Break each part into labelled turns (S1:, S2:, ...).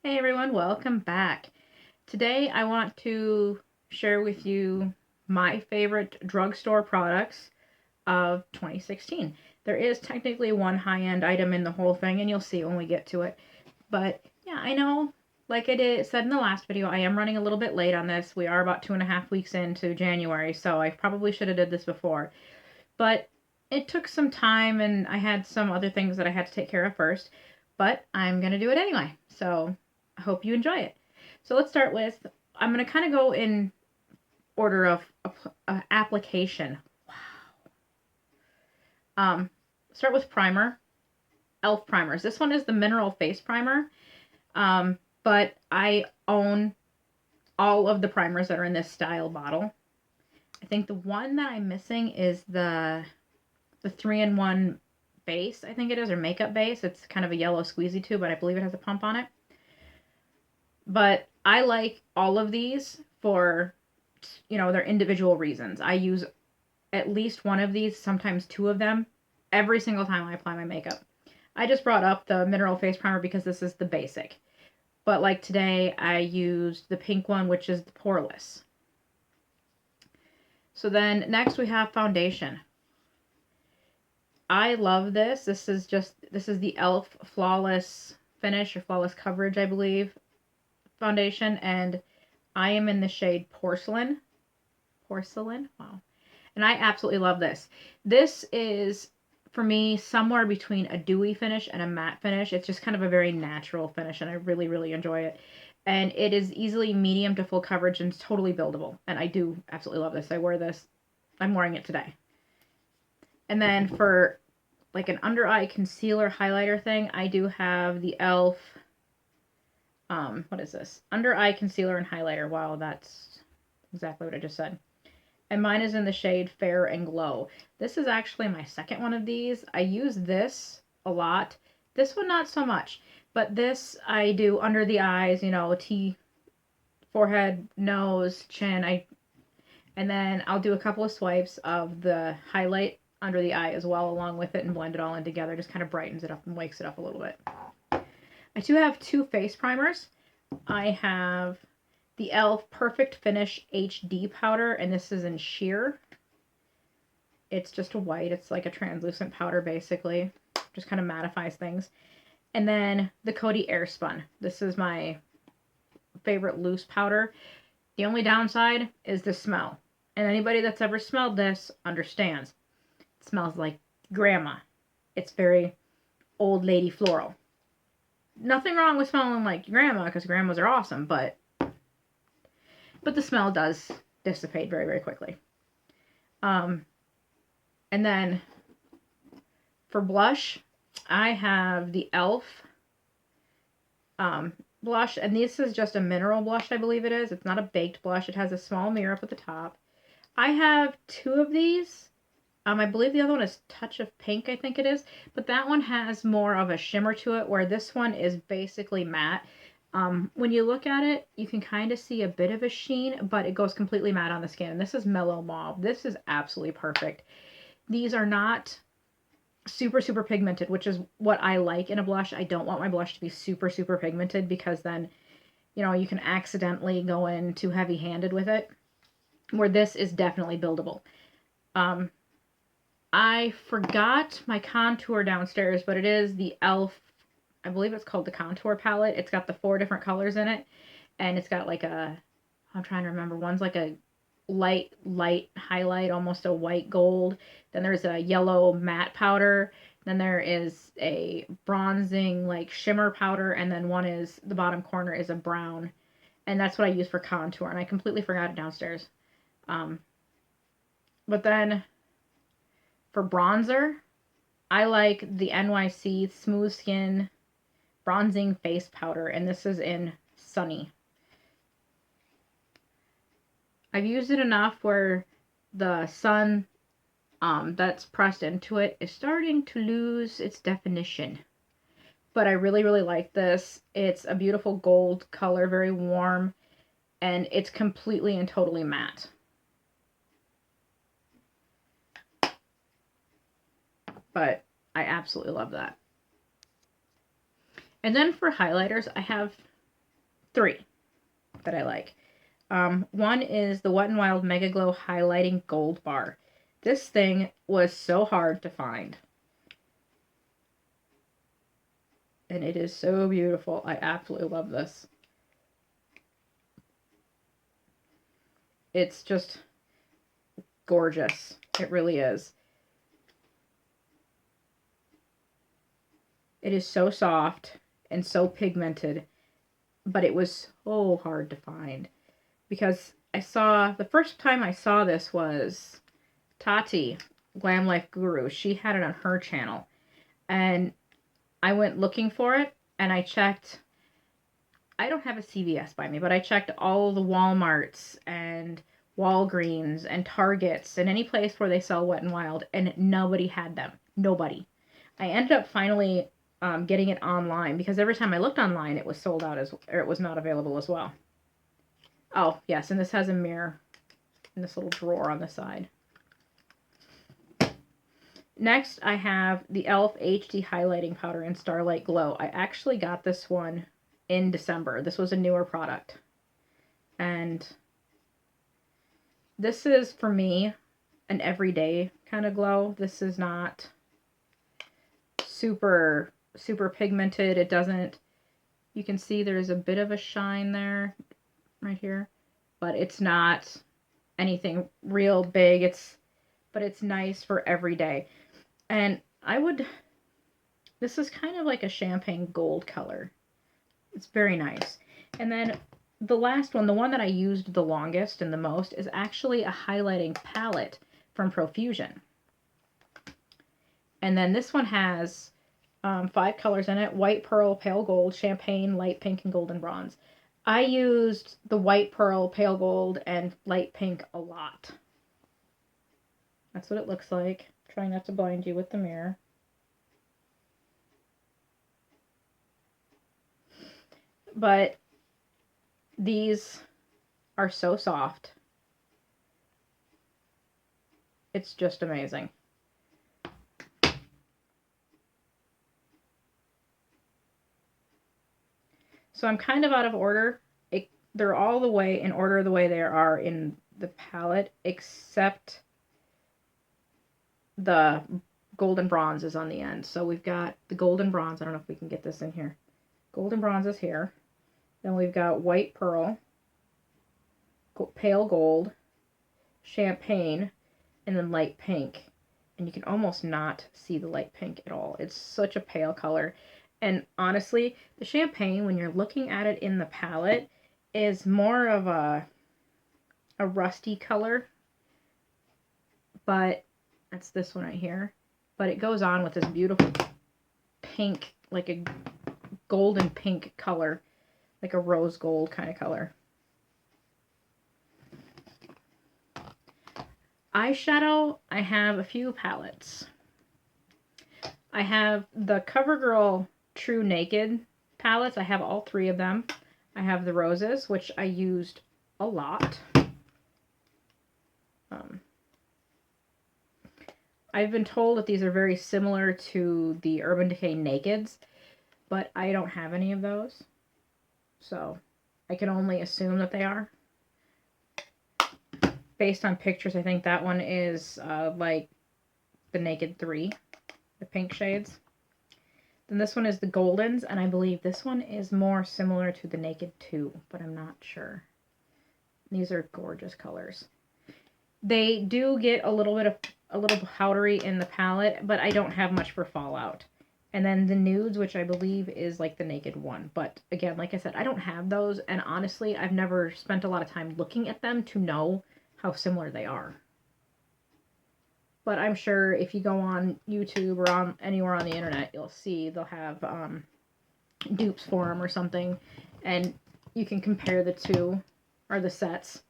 S1: Hey everyone, welcome back. Today I want to share with you my favorite drugstore products of 2016. There is technically one high-end item in the whole thing, and you'll see when we get to it. But yeah, I know, like I said in the last video, I am running a little bit late on this. We are about 2.5 weeks into January, so I probably should have did this before. But it took some time, and I had some other things that I had to take care of first. But I'm going to do it anyway. So I hope you enjoy it. So let's start with, I'm going to kind of go in order of application. Wow. Start with primer, e.l.f. primers. This one is the mineral face primer, but I own all of the primers that are in this style bottle. I think the one that I'm missing is the 3-in-1 base, I think it is, or makeup base. It's kind of a yellow squeezy tube, but I believe it has a pump on it. But I like all of these for, their individual reasons. I use at least one of these, sometimes two of them, every single time I apply my makeup. I just brought up the mineral face primer because this is the basic. But like today, I used the pink one, which is the poreless. So then next we have foundation. I love this. This is the e.l.f. Flawless Finish, or Flawless Coverage, I believe, foundation, and I am in the shade Porcelain. Porcelain? Wow. And I absolutely love this. This is, for me, somewhere between a dewy finish and a matte finish. It's just kind of a very natural finish, and I really, really enjoy it. And it is easily medium to full coverage and it's totally buildable. And I do absolutely love this. I wear this. I'm wearing it today. And then for like an under eye concealer highlighter thing, I do have the e.l.f. What is this? Under eye concealer and highlighter. Wow, that's exactly what I just said. And mine is in the shade Fair and Glow. This is actually my second one of these. I use this a lot. This one not so much. But this I do under the eyes, forehead, nose, chin. And then I'll do a couple of swipes of the highlight under the eye as well along with it and blend it all in together. Just kind of brightens it up and wakes it up a little bit. I do have two face primers. I have the e.l.f. Perfect Finish HD powder, and this is in sheer. It's just a white. It's like a translucent powder, basically. Just kind of mattifies things. And then the Coty Airspun. This is my favorite loose powder. The only downside is the smell. And anybody that's ever smelled this understands. It smells like grandma. It's very old lady floral. Nothing wrong with smelling like grandma, because grandmas are awesome, but the smell does dissipate very, very quickly. And then for blush, I have the e.l.f. Blush, and this is just a mineral blush, I believe it is. It's not a baked blush. It has a small mirror up at the top. I have two of these. I believe the other one is Touch of Pink, I think it is. But that one has more of a shimmer to it, where this one is basically matte. When you look at it, you can kind of see a bit of a sheen, but it goes completely matte on the skin. And this is Mellow Mauve. This is absolutely perfect. These are not super, super pigmented, which is what I like in a blush. I don't want my blush to be super, super pigmented because then, you can accidentally go in too heavy-handed with it, where this is definitely buildable. I forgot my contour downstairs, but it is the e.l.f. I believe it's called the contour palette. It's got the 4 different colors in it, and it's got like I'm trying to remember. One's like a light highlight, almost a white gold. Then there's a yellow matte powder. Then there is a bronzing like shimmer powder, and then one is, the bottom corner is a brown. And that's what I use for contour, and I completely forgot it downstairs. But then for bronzer, I like the NYC Smooth Skin Bronzing Face Powder, and this is in Sunny. I've used it enough where the sun that's pressed into it is starting to lose its definition. But I really, really like this. It's a beautiful gold color, very warm, and it's completely and totally matte. But I absolutely love that. And then for highlighters, I have three that I like. One is the Wet n Wild Mega Glow Highlighting Gold Bar. This thing was so hard to find. And it is so beautiful. I absolutely love this. It's just gorgeous. It really is. It is so soft and so pigmented, but it was so hard to find because the first time I saw this was Tati, Glam Life Guru. She had it on her channel, and I went looking for it, and I checked. I don't have a CVS by me, but I checked all the Walmarts and Walgreens and Targets and any place where they sell Wet n Wild, and nobody had them. Nobody. I ended up finally getting it online because every time I looked online, it was sold out or it was not available as well. Oh, yes, and this has a mirror in this little drawer on the side. Next, I have the e.l.f. HD Highlighting Powder in Starlight Glow. I actually got this one in December. This was a newer product. And this is, for me, an everyday kind of glow. This is not super pigmented. It doesn't, you can see there's a bit of a shine there, right here, but it's not anything real big. But it's nice for every day. And this is kind of like a champagne gold color. It's very nice. And then the last one, the one that I used the longest and the most, is actually a highlighting palette from Profusion. And then this one has 5 colors in it: white, pearl, pale gold, champagne, light pink, and golden bronze. I used the white, pearl, pale gold, and light pink a lot. That's what it looks like. Trying not to blind you with the mirror. But these are so soft. It's just amazing. So I'm kind of out of order. They're all the way in order the way they are in the palette, except the golden bronze is on the end. So we've got the golden bronze. I don't know if we can get this in here. Golden bronze is here. Then we've got white pearl, pale gold, champagne, and then light pink. And you can almost not see the light pink at all. It's such a pale color. And honestly, the champagne, when you're looking at it in the palette, is more of a rusty color. But that's this one right here. But it goes on with this beautiful pink, like a golden pink color, like a rose gold kind of color. Eyeshadow, I have a few palettes. I have the CoverGirl True Naked palettes. I have all 3 of them. I have the roses, which I used a lot. I've been told that these are very similar to the Urban Decay Nakeds, but I don't have any of those. So I can only assume that they are. Based on pictures, I think that one is like the Naked 3, the pink shades. Then this one is the Goldens, and I believe this one is more similar to the Naked 2, but I'm not sure. These are gorgeous colors. They do get a little powdery in the palette, but I don't have much for Fallout. And then the nudes, which I believe is like the Naked one. But again, like I said, I don't have those, and honestly, I've never spent a lot of time looking at them to know how similar they are. But I'm sure if you go on YouTube or on anywhere on the internet, you'll see they'll have dupes for them or something, and you can compare the two, or the sets.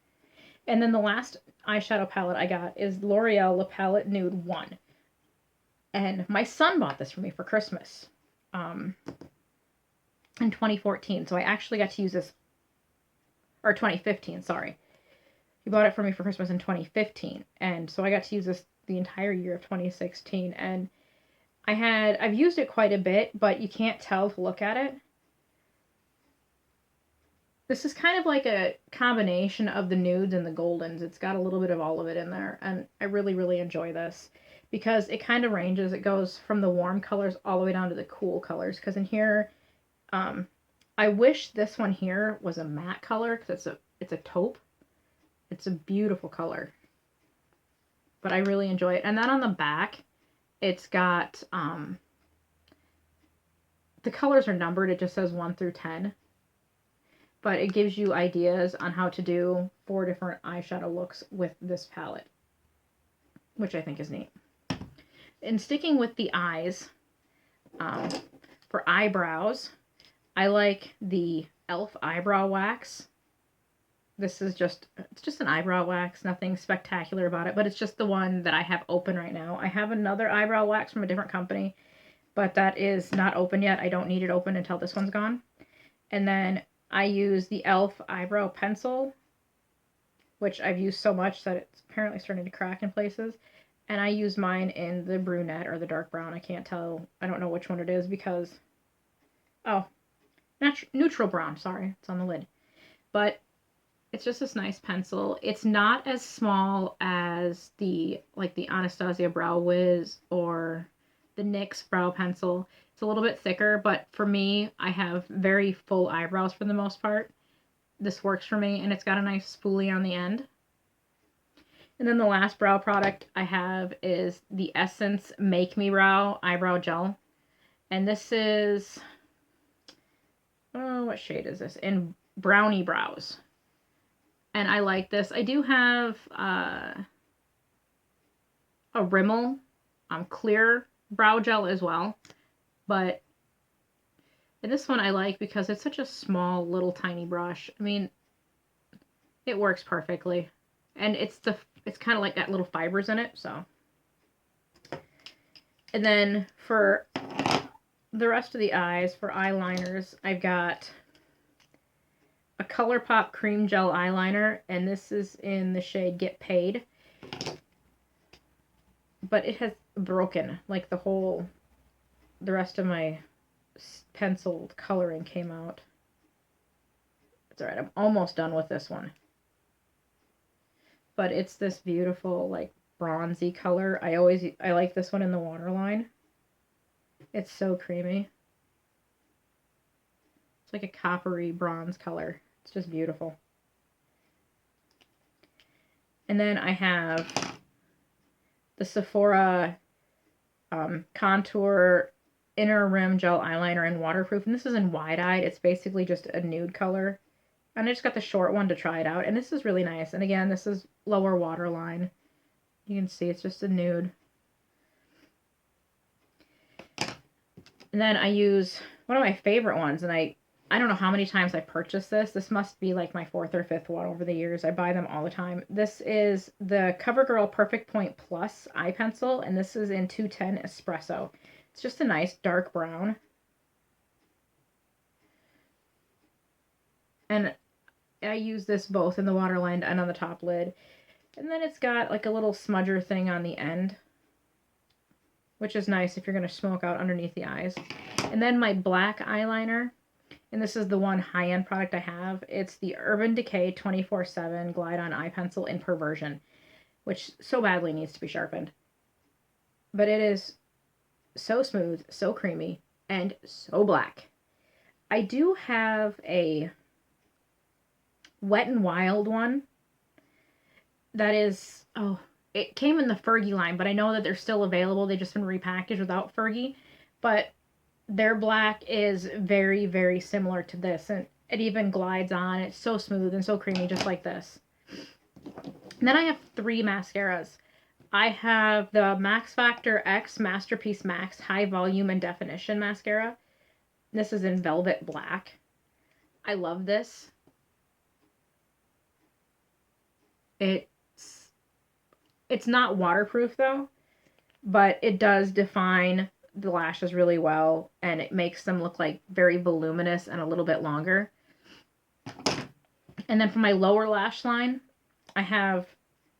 S1: And then the last eyeshadow palette I got is L'Oreal La Palette Nude 1. And my son bought this for me for Christmas in 2014. So I actually got to use this, or 2015, sorry. He bought it for me for Christmas in 2015. And so I got to use this the entire year of 2016. And I've used it quite a bit, but you can't tell to look at it. This is kind of like a combination of the nudes and the goldens. It's got a little bit of all of it in there, and I really, really enjoy this because it kind of ranges. It goes from the warm colors all the way down to the cool colors. Because in here, um, I wish this one here was a matte color because it's a taupe. It's a beautiful color, but I really enjoy it. And then on the back, it's got the colors are numbered. It just says 1 through 10. But it gives you ideas on how to do 4 different eyeshadow looks with this palette, which I think is neat. And sticking with the eyes, for eyebrows, I like the e.l.f. eyebrow wax. This is it's just an eyebrow wax, nothing spectacular about it, but it's just the one that I have open right now. I have another eyebrow wax from a different company, but that is not open yet. I don't need it open until this one's gone. And then I use the e.l.f. eyebrow pencil, which I've used so much that it's apparently starting to crack in places. And I use mine in the brunette or the dark brown. I can't tell. I don't know which one it is because... Oh, neutral brown. Sorry, it's on the lid. But it's just this nice pencil. It's not as small as the Anastasia Brow Wiz or the NYX brow pencil. It's a little bit thicker, but for me, I have very full eyebrows for the most part. This works for me, and it's got a nice spoolie on the end. And then the last brow product I have is the Essence Make Me Brow Eyebrow Gel. And this is... Oh, what shade is this? In Brownie Brows. And I like this. I do have a Rimmel clear brow gel as well. But this one I like because it's such a small, little, tiny brush. I mean, it works perfectly. And it's kind of like got little fibers in it, so. And then for the rest of the eyes, for eyeliners, I've got a ColourPop Cream Gel Eyeliner, and this is in the shade Get Paid. But it has broken, like the rest of my penciled coloring came out. It's alright, I'm almost done with this one. But it's this beautiful, like, bronzy color. I like this one in the waterline. It's so creamy. It's like a coppery bronze color. It's just beautiful. And then I have the Sephora Contour Inner Rim Gel Eyeliner in Waterproof. And this is in Wide Eyed. It's basically just a nude color. And I just got the short one to try it out. And this is really nice. And again, this is lower waterline. You can see it's just a nude. And then I use one of my favorite ones. And I don't know how many times I purchased this. This must be like my 4th or 5th one over the years. I buy them all the time. This is the CoverGirl Perfect Point Plus eye pencil, and this is in 210 Espresso. It's just a nice dark brown. And I use this both in the waterline and on the top lid. And then it's got like a little smudger thing on the end, which is nice if you're going to smoke out underneath the eyes. And then my black eyeliner. And this is the one high-end product I have. It's the Urban Decay 24/7 Glide On Eye Pencil in Perversion, which so badly needs to be sharpened. But it is so smooth, so creamy, and so black. I do have a Wet n Wild one that is... Oh, it came in the Fergie line, but I know that they're still available. They've just been repackaged without Fergie. But... their black is very, very similar to this, and it even glides on. It's so smooth and so creamy, just like this. And then I have 3 mascaras. I have the Max Factor X Masterpiece Max High Volume and Definition Mascara. This is in Velvet Black. I love this. It's not waterproof, though, but it does define the lashes really well, and it makes them look like very voluminous and a little bit longer. And then for my lower lash line, I have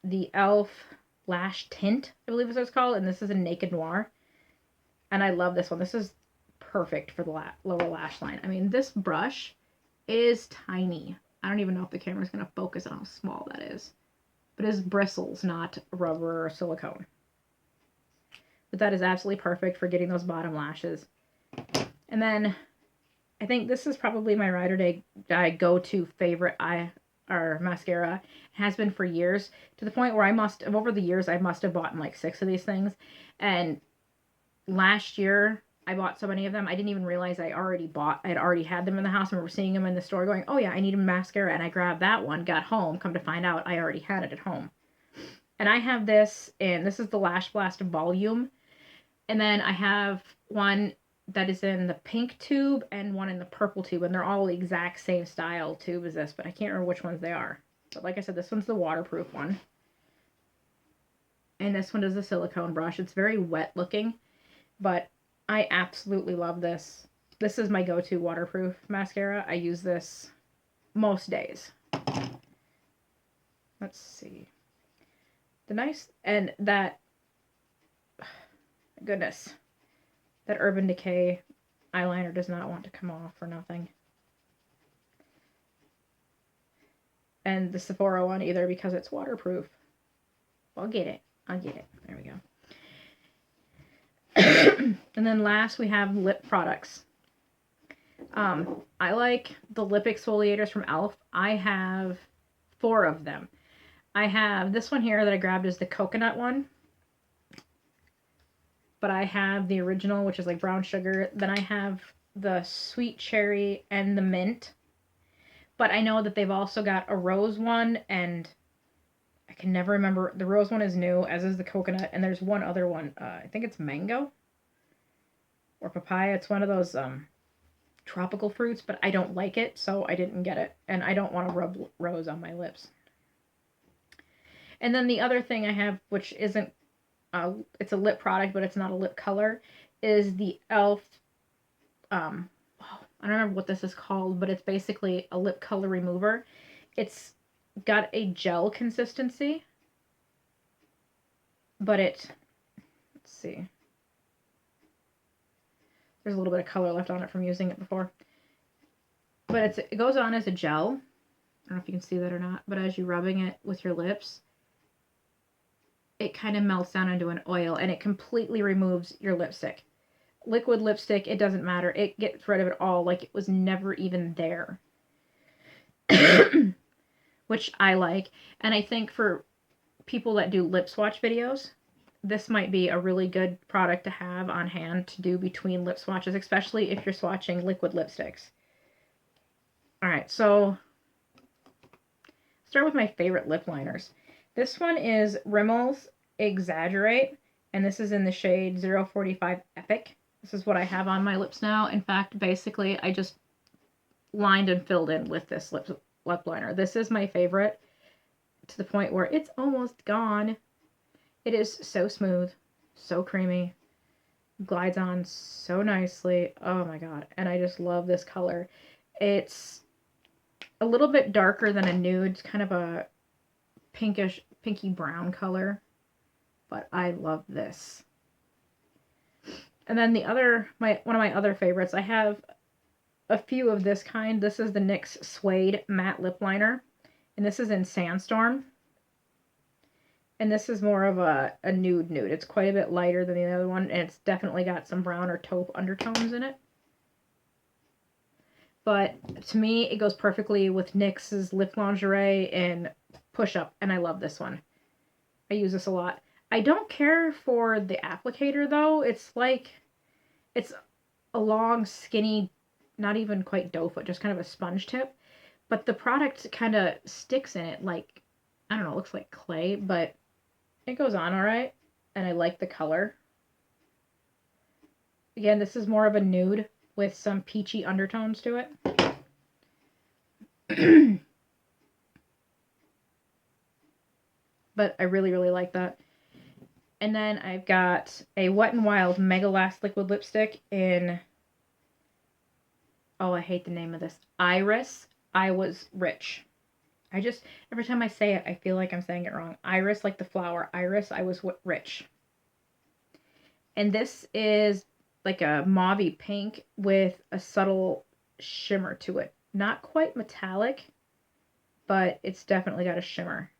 S1: the e.l.f. Lash Tint, I believe is what it's called, and this is in Naked Noir. And I love this one. This is perfect for the lower lash line. I mean, this brush It is tiny. I don't even know if the camera's going to focus on how small that is. But it is bristles, not rubber or silicone. But that is absolutely perfect for getting those bottom lashes. And then I think this is probably my ride or die go-to favorite mascara. It has been for years, to the point where over the years, I must have bought like 6 of these things. And last year, I bought so many of them, I didn't even realize I had already had them in the house. I remember seeing them in the store going, oh yeah, I need a mascara. And I grabbed that one, got home, come to find out I already had it at home. And I have this is the Lash Blast Volume. And then I have one that is in the pink tube and one in the purple tube. And they're all the exact same style tube as this, but I can't remember which ones they are. But like I said, this one's the waterproof one. And this one is a silicone brush. It's very wet looking, but I absolutely love this. This is my go-to waterproof mascara. I use this most days. Let's see. Goodness, that Urban Decay eyeliner does not want to come off for nothing. And the Sephora one either, because it's waterproof. I'll get it. There we go. And then last we have lip products. I like the lip exfoliators from e.l.f. I have 4 of them. I have this one here that I grabbed is the coconut one. But I have the original, which is like brown sugar. Then I have the sweet cherry and the mint. But I know that they've also got a rose one, and I can never remember. The rose one is new, as is the coconut. And there's one other one. I think it's mango or papaya. It's one of those tropical fruits, but I don't like it, so I didn't get it. And I don't want to rub rose on my lips. And then the other thing I have, which isn't it's a lip product, but it's not a lip color, is the e.l.f. I don't remember what this is called, but it's basically a lip color remover. It's got a gel consistency, but let's see. There's a little bit of color left on it from using it before. But it goes on as a gel. I don't know if you can see that or not, but as you're rubbing it with your lips, it kind of melts down into an oil, and it completely removes your lipstick. Liquid lipstick, it doesn't matter. It gets rid of it all like it was never even there. Which I like. And I think for people that do lip swatch videos, this might be a really good product to have on hand to do between lip swatches, especially if you're swatching liquid lipsticks. Alright, so start with my favorite lip liners. This one is Rimmel's Exaggerate, and this is in the shade 045 Epic. This is what I have on my lips now. In fact, basically, I just lined and filled in with this lip liner. This is my favorite, to the point where it's almost gone. It is so smooth, so creamy, glides on so nicely. Oh my god, and I just love this color. It's a little bit darker than a nude. It's kind of a pinky brown color, but I love this. And then one of my other favorites, I have a few of this kind. This is the NYX Suede Matte Lip Liner, and this is in Sandstorm. And this is more of a nude. It's quite a bit lighter than the other one, and it's definitely got some brown or taupe undertones in it. But to me, it goes perfectly with NYX's Lip Lingerie and Push Up, and I love this one. I use this a lot. I don't care for the applicator, though. It's a long, skinny, not even quite doe foot, just kind of a sponge tip. But the product kind of sticks in it like, I don't know, it looks like clay, but it goes on all right. And I like the color. Again, this is more of a nude with some peachy undertones to it. But I really, really like that. And then I've got a Wet n Wild Mega Last Liquid Lipstick in, oh, I hate the name of this. Iris. I Was Rich. Every time I say it, I feel like I'm saying it wrong. Iris, like the flower. Iris, I Was Rich. And this is like a mauvey pink with a subtle shimmer to it. Not quite metallic, but it's definitely got a shimmer.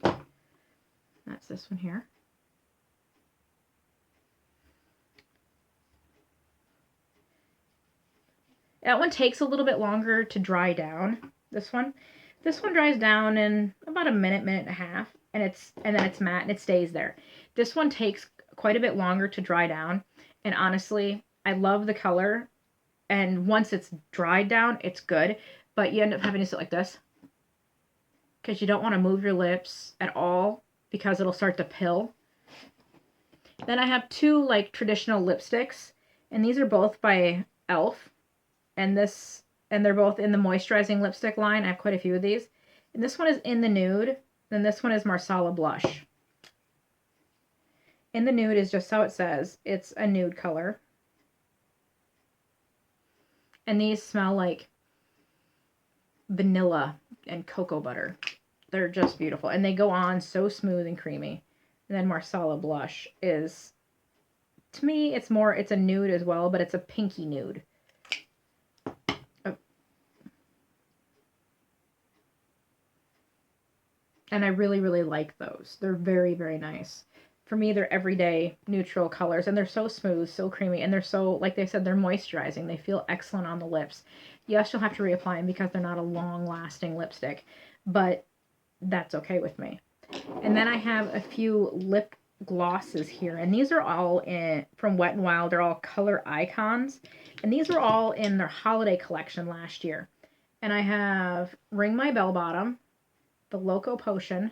S1: That's this one here. That one takes a little bit longer to dry down. This one dries down in about a minute, minute and a half, and then it's matte and it stays there. This one takes quite a bit longer to dry down, and honestly, I love the color. And once it's dried down, it's good, but you end up having to sit like this because you don't want to move your lips at all because it'll start to pill. Then I have two like traditional lipsticks, and these are both by e.l.f. and they're both in the moisturizing lipstick line. I have quite a few of these. And this one is in the nude, and this one is Marsala blush. In the nude is just how it says. It's a nude color. And these smell like vanilla and cocoa butter. They're just beautiful. And they go on so smooth and creamy. And then Marsala blush is, to me, it's a nude as well, but it's a pinky nude. And I really, really like those. They're very, very nice. For me, they're everyday neutral colors, and they're so smooth, so creamy, and they're so, like they said, they're moisturizing. They feel excellent on the lips. Yes, you'll have to reapply them because they're not a long-lasting lipstick, but that's okay with me. And then I have a few lip glosses here, and these are all from Wet n Wild. They're all color icons, and these are all in their holiday collection last year. And I have Ring My Bell Bottom, the Loco Potion,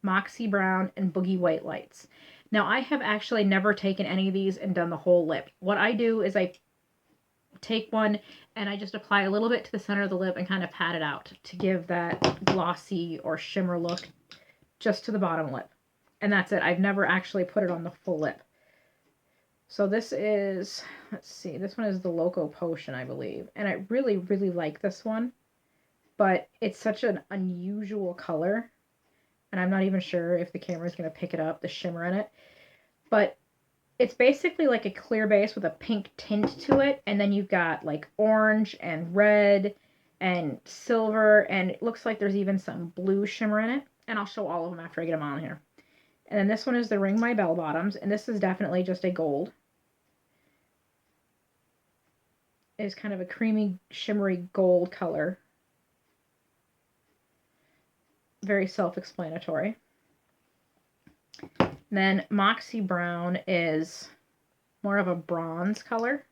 S1: Moxie Brown, and Boogie White Lights. Now, I have actually never taken any of these and done the whole lip. What I do is I take one and I just apply a little bit to the center of the lip and kind of pat it out to give that glossy or shimmer look just to the bottom lip. And that's it. I've never actually put it on the full lip. So this is, let's see, this one is the Loco Potion, I believe. And I really, really like this one. But it's such an unusual color. And I'm not even sure if the camera is going to pick it up, the shimmer in it. But it's basically like a clear base with a pink tint to it. And then you've got like orange and red and silver. And it looks like there's even some blue shimmer in it. And I'll show all of them after I get them on here. And then this one is the Ring My Bell Bottoms. And this is definitely just a gold. It's kind of a creamy, shimmery gold color. Very self-explanatory. Then Moxie Brown is more of a bronze color.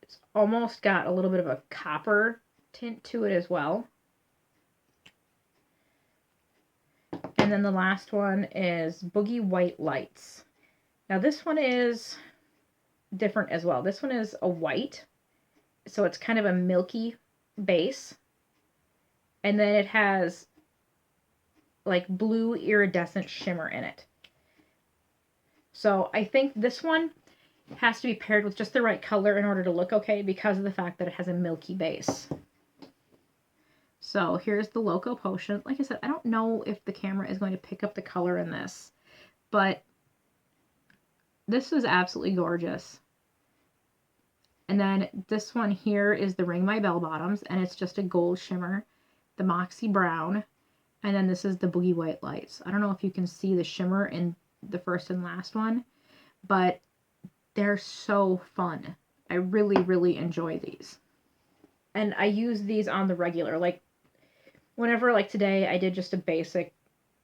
S1: It's almost got a little bit of a copper tint to it as well. And then the last one is Boogie White Lights. Now this one is different as well. This one is a white, so it's kind of a milky base. And then it has like blue iridescent shimmer in it. So I think this one has to be paired with just the right color in order to look okay because of the fact that it has a milky base. So here's the Loco Potion. Like I said, I don't know if the camera is going to pick up the color in this, but this is absolutely gorgeous. And then this one here is the Ring My Bell Bottoms, and it's just a gold shimmer. The Moxie Brown, and then this is the Boogie White Lights. I don't know if you can see the shimmer in the first and last one, but they're so fun. I really, really enjoy these. And I use these on the regular. Like, whenever, like today, I did just a basic,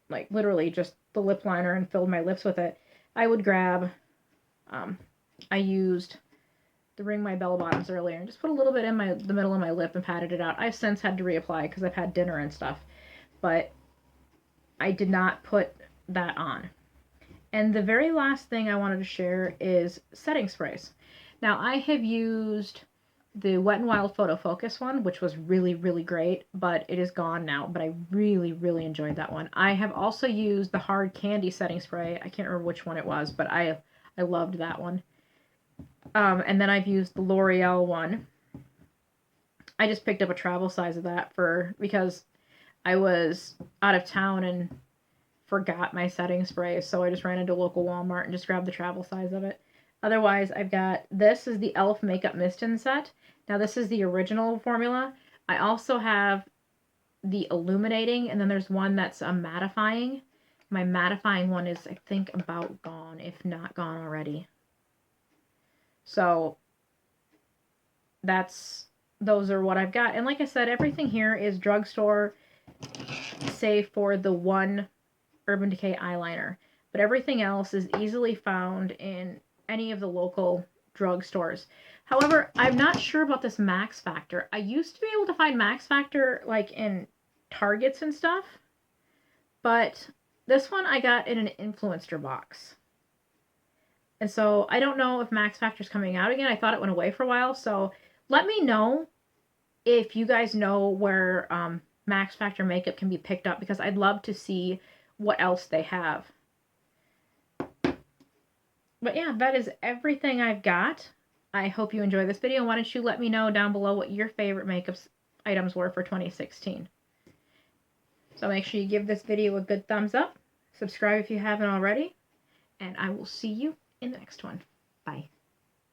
S1: like literally just the lip liner and filled my lips with it, I would grab, I used the Ring My Bell Bottoms earlier and just put a little bit in the middle of my lip and patted it out. I've since had to reapply because I've had dinner and stuff, but I did not put that on. And the very last thing I wanted to share is setting sprays. Now, I have used the Wet n Wild Photo Focus one, which was really, really great, but it is gone now, but I really, really enjoyed that one. I have also used the Hard Candy setting spray. I can't remember which one it was, but I loved that one. And then I've used the L'Oreal one. I just picked up a travel size of that because I was out of town and forgot my setting spray, so I just ran into a local Walmart and just grabbed the travel size of it. Otherwise, I've got, this is the e.l.f. Makeup Mist-In set. Now, this is the original formula. I also have the illuminating, and then there's one that's a mattifying. My mattifying one is, I think, about gone, if not gone already. So those are what I've got. And like I said, everything here is drugstore, save for the one Urban Decay eyeliner. But everything else is easily found in any of the local drugstores. However, I'm not sure about this Max Factor. I used to be able to find Max Factor like in Targets and stuff, but this one I got in an influencer box. And so I don't know if Max Factor's coming out again. I thought it went away for a while. So let me know if you guys know where Max Factor makeup can be picked up, because I'd love to see what else they have. But yeah, that is everything I've got. I hope you enjoyed this video. Why don't you let me know down below what your favorite makeup items were for 2016. So make sure you give this video a good thumbs up. Subscribe if you haven't already. And I will see you in the next one. Bye.